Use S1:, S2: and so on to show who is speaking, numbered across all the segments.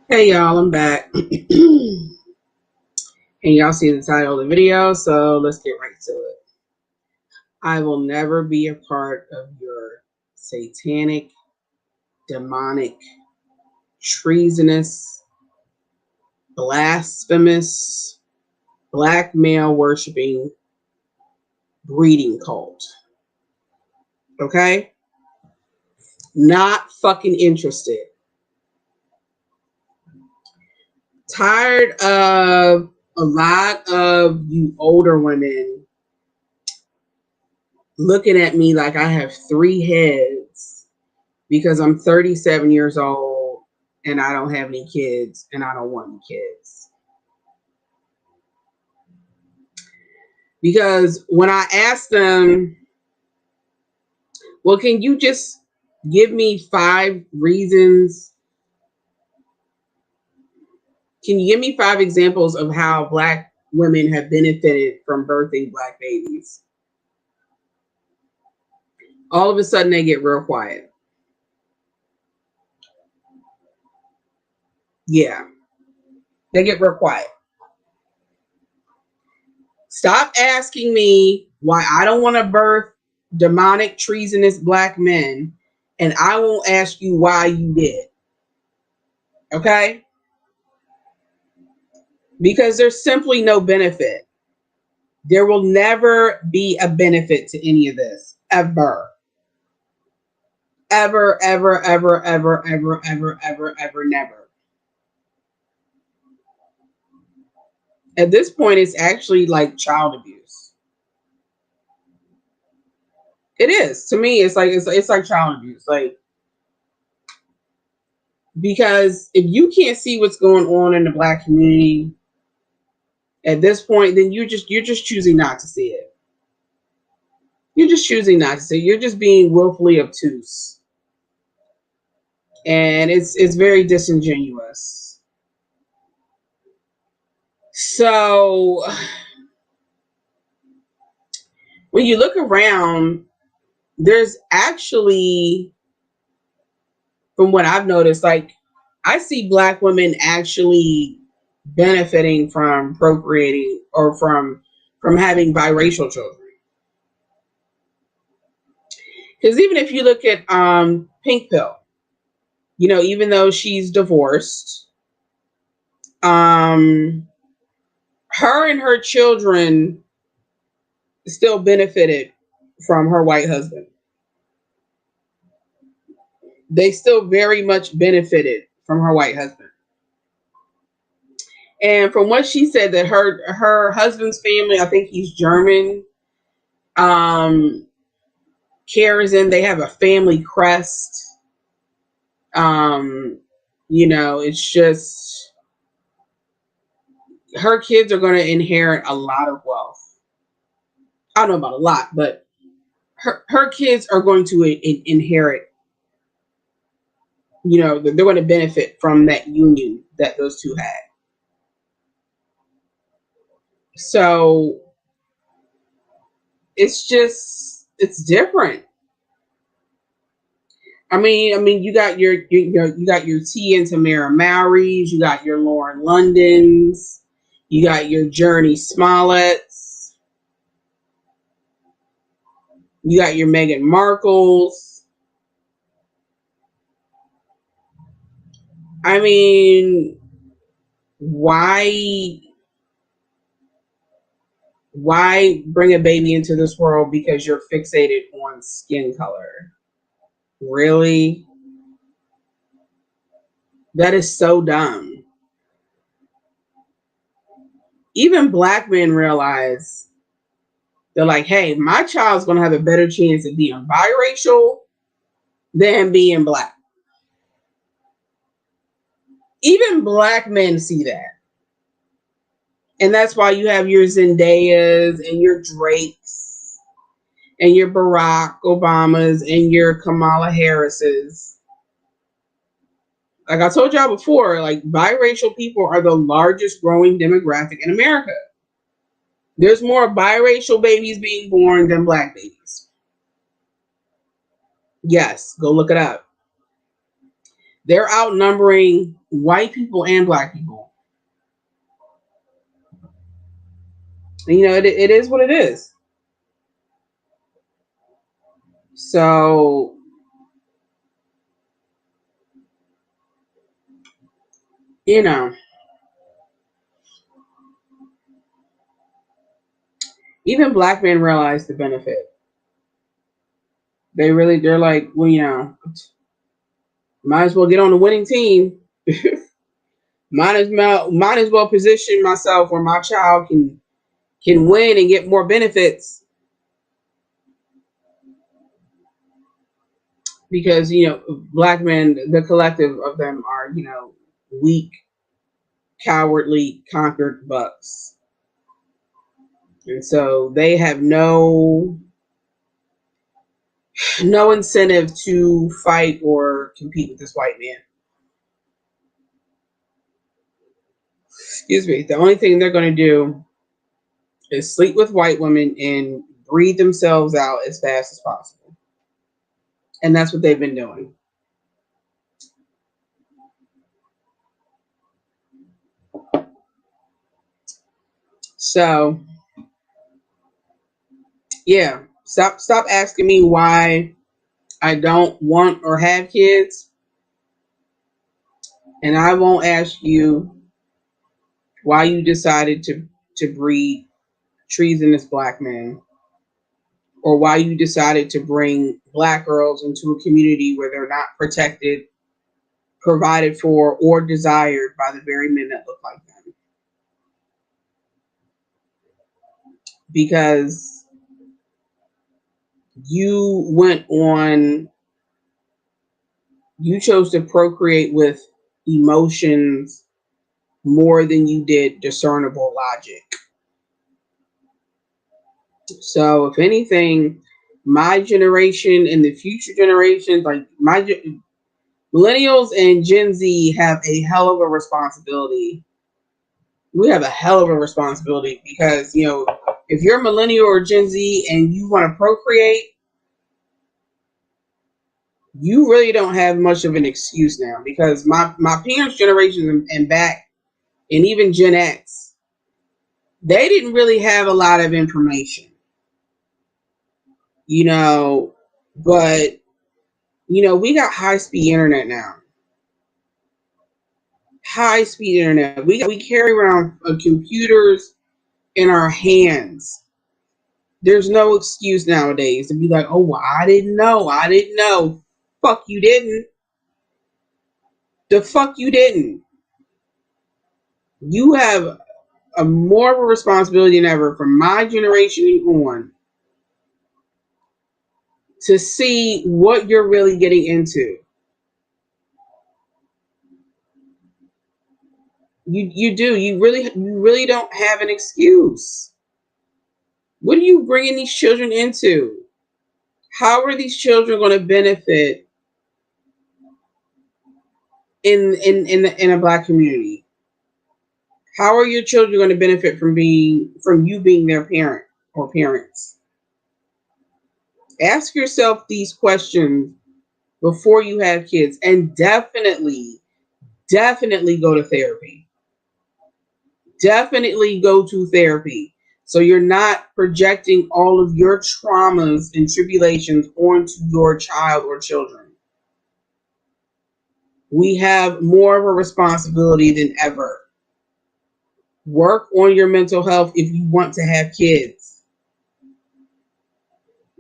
S1: Hey y'all, I'm back. And y'all see the title of the video, so let's get right to it. I will never be a part of your satanic, demonic, treasonous, blasphemous, black male worshiping breeding cult. Okay? Not fucking interested. Tired of a lot of you older women looking at me like I have three heads because I'm 37 years old and I don't have any kids and I don't want any kids. Because when I asked them, well, can you just give me 5 reasons? Can you give me 5 examples of how Black women have benefited from birthing Black babies? All of a sudden, they get real quiet. Yeah, they get real quiet. Stop asking me why I don't want to birth demonic, treasonous Black men, and I won't ask you why you did. Okay? Because there's simply no benefit. There will never be a benefit to any of this. Ever. Ever, ever, ever, ever, ever, ever, ever, ever, never. At this point, it's actually like child abuse. It is. To me, it's like child abuse. Like, because if you can't see what's going on in the Black community at this point, then you're just choosing not to see it. You're just choosing not to see it. You're just being willfully obtuse. And it's very disingenuous. So when you look around, there's actually, from what I've noticed, like I see Black women actually benefiting from procreating or from having biracial children. Because even if you look at Pink Pill, you know, even though she's divorced, her and her children still benefited from her white husband. They still very much benefited from her white husband. And from what she said, that her husband's family, I think he's German, um, carries in. They have a family crest. Um, you know, it's just her kids are going to inherit a lot of wealth. I don't know about a lot, but her kids are going to inherit. You know, they're going to benefit from that union that those two had. So it's different. I mean, you got you got your T and Tamara Mowrys, you got your Lauren Londons, you got your Journey Smolletts, you got your Meghan Markles. I mean, why bring a baby into this world because you're fixated on skin color? Really? That is so dumb. Even Black men realize, they're like, hey, my child's going to have a better chance of being biracial than being Black. Even Black men see that. And that's why you have your Zendayas and your Drakes and your Barack Obamas and your Kamala Harrises. Like I told y'all before, like biracial people are the largest growing demographic in America. There's more biracial babies being born than Black babies. Yes, go look it up. They're outnumbering white people and black people. And, it is what it is. So, you know, even black men realize the benefit. They're like, well, might as well get on the winning team. Might as well position myself where my child can win and get more benefits, because black men, the collective of them, are weak, cowardly, conquered bucks, and so they have no incentive to fight or compete with this white man. Excuse me. The only thing they're going to do is sleep with white women and breed themselves out as fast as possible. And that's what they've been doing. So, yeah, stop asking me why I don't want or have kids, and I won't ask you why you decided to breed treasonous black men, or why you decided to bring black girls into a community where they're not protected, provided for, or desired by the very men that look like them. Because you chose to procreate with emotions more than you did discernible logic. So, if anything, my generation and the future generations, like millennials and Gen Z, have a hell of a responsibility. We have a hell of a responsibility because, if you're a millennial or Gen Z and you want to procreate, you really don't have much of an excuse now, because my parents' generation and back, and even Gen X, they didn't really have a lot of information, but we got high speed internet now. High speed internet. We carry around computers in our hands. There's no excuse nowadays to be like, oh, well, I didn't know. I didn't know. Fuck, you didn't. The fuck you didn't. You have a more of a responsibility than ever, from my generation and on, to see what you're really getting into. You do. You really don't have an excuse. What are you bringing these children into? How are these children going to benefit in a black community? How are your children going to benefit from you being their parent or parents? Ask yourself these questions before you have kids, and definitely go to therapy. Definitely go to therapy, so you're not projecting all of your traumas and tribulations onto your child or children. We have more of a responsibility than ever. Work on your mental health if you want to have kids,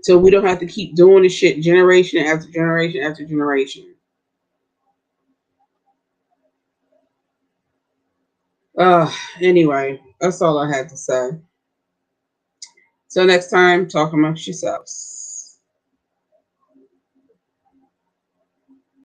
S1: so we don't have to keep doing this shit generation after generation after generation. Anyway, that's all I had to say. Till next time, talk amongst yourselves.